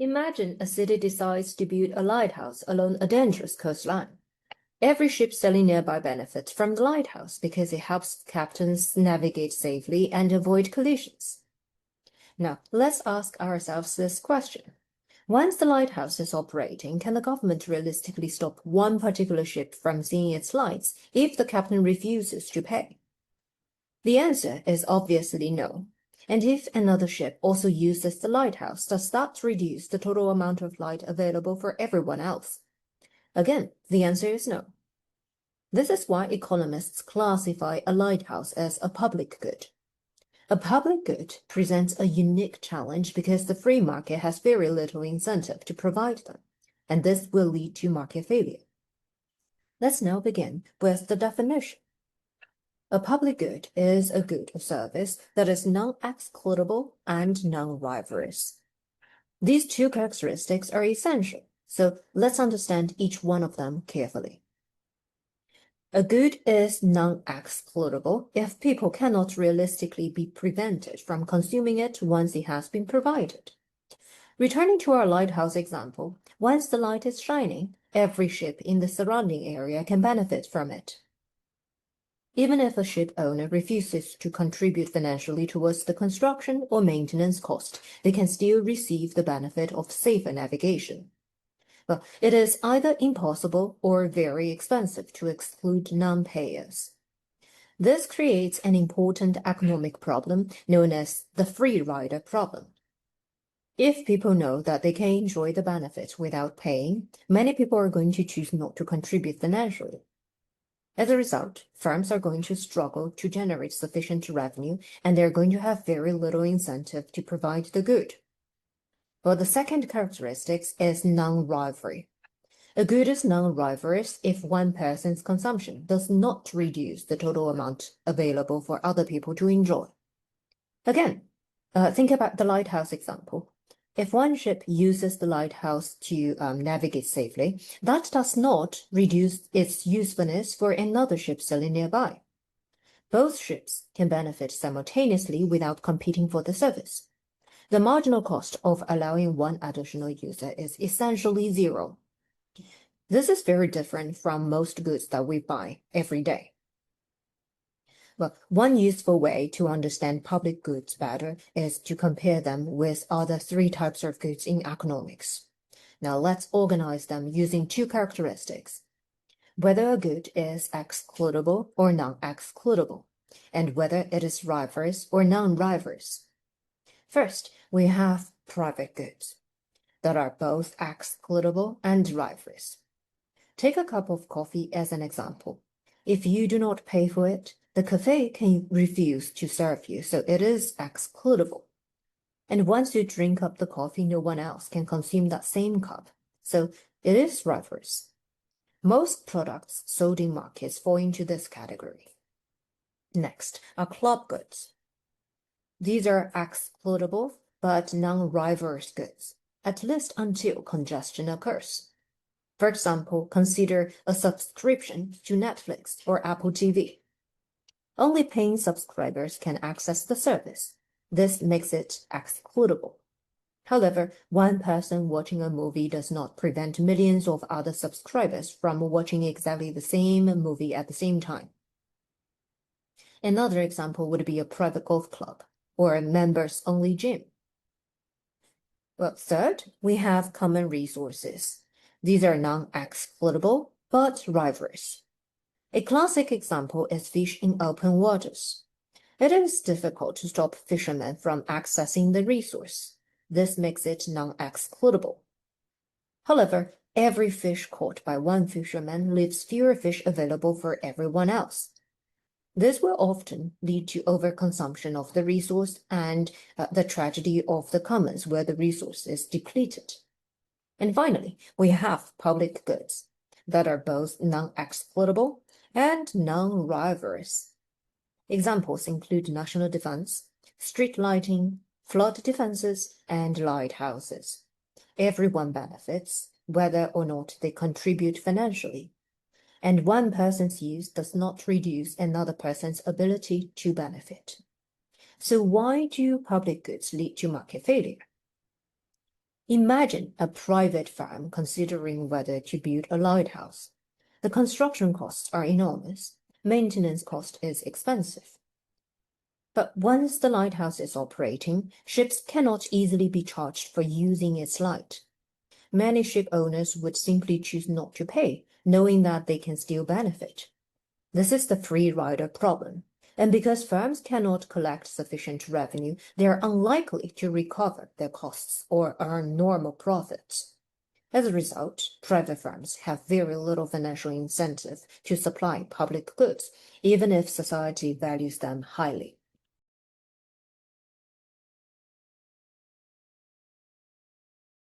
Imagine a city decides to build a lighthouse along a dangerous coastline. Every ship sailing nearby benefits from the lighthouse because it helps captains navigate safely and avoid collisions. Now, let's ask ourselves this question. Once the lighthouse is operating, can the government realistically stop one particular ship from seeing its lights if the captain refuses to pay? The answer is obviously no. And if another ship also uses the lighthouse, does that reduce the total amount of light available for everyone else? Again, the answer is no. This is why economists classify a lighthouse as a public good. A public good presents a unique challenge because the free market has very little incentive to provide them, and this will lead to market failure. Let's now begin with the definition. A public good is a good or service that is non-excludable and non-rivalrous. These two characteristics are essential, so let's understand each one of them carefully. A good is non-excludable if people cannot realistically be prevented from consuming it once it has been provided. Returning to our lighthouse example, once the light is shining, every ship in the surrounding area can benefit from it. Even if a ship owner refuses to contribute financially towards the construction or maintenance cost, they can still receive the benefit of safer navigation. Well, it is either impossible or very expensive to exclude non-payers. This creates an important economic problem known as the free rider problem. If people know that they can enjoy the benefit without paying, many people are going to choose not to contribute financially. As a result, firms are going to struggle to generate sufficient revenue, and they're going to have very little incentive to provide the good. Well, the second characteristic is non-rivalry. A good is non-rivalrous if one person's consumption does not reduce the total amount available for other people to enjoy. Again, think about the lighthouse example. If one ship uses the lighthouse to navigate safely, that does not reduce its usefulness for another ship sailing nearby. Both ships can benefit simultaneously without competing for the service. The marginal cost of allowing one additional user is essentially zero. This is very different from most goods that we buy every day. Well, one useful way to understand public goods better is to compare them with other three types of goods in economics. Now let's organize them using two characteristics: whether a good is excludable or non-excludable, and whether it is rivalrous or non-rivalrous. First, we have private goods that are both excludable and rivalrous. Take a cup of coffee as an example. If you do not pay for it, the cafe can refuse to serve you, so it is excludable. And once you drink up the coffee, no one else can consume that same cup, so it is rivalrous. Most products sold in markets fall into this category. Next are club goods. These are excludable but non-rivalrous goods, at least until congestion occurs. For example, consider a subscription to Netflix or Apple TV. Only paying subscribers can access the service. This makes it excludable. However, one person watching a movie does not prevent millions of other subscribers from watching exactly the same movie at the same time. Another example would be a private golf club or a members-only gym. Well, third, we have common resources. These are non-excludable but rivalrous. A classic example is fish in open waters. It is difficult to stop fishermen from accessing the resource. This makes it non-excludable. However, every fish caught by one fisherman leaves fewer fish available for everyone else. This will often lead to overconsumption of the resource and the tragedy of the commons where the resource is depleted. And finally, we have public goods that are both non-excludable and non-rivalrous. Examples include national defense, street lighting, flood defenses, and lighthouses. Everyone benefits, whether or not they contribute financially. And one person's use does not reduce another person's ability to benefit. So why do public goods lead to market failure? Imagine a private firm considering whether to build a lighthouse. The construction costs are enormous. Maintenance cost is expensive. But once the lighthouse is operating, ships cannot easily be charged for using its light. Many ship owners would simply choose not to pay, knowing that they can still benefit. This is the free rider problem. And because firms cannot collect sufficient revenue, they are unlikely to recover their costs or earn normal profits. As a result, private firms have very little financial incentive to supply public goods, even if society values them highly.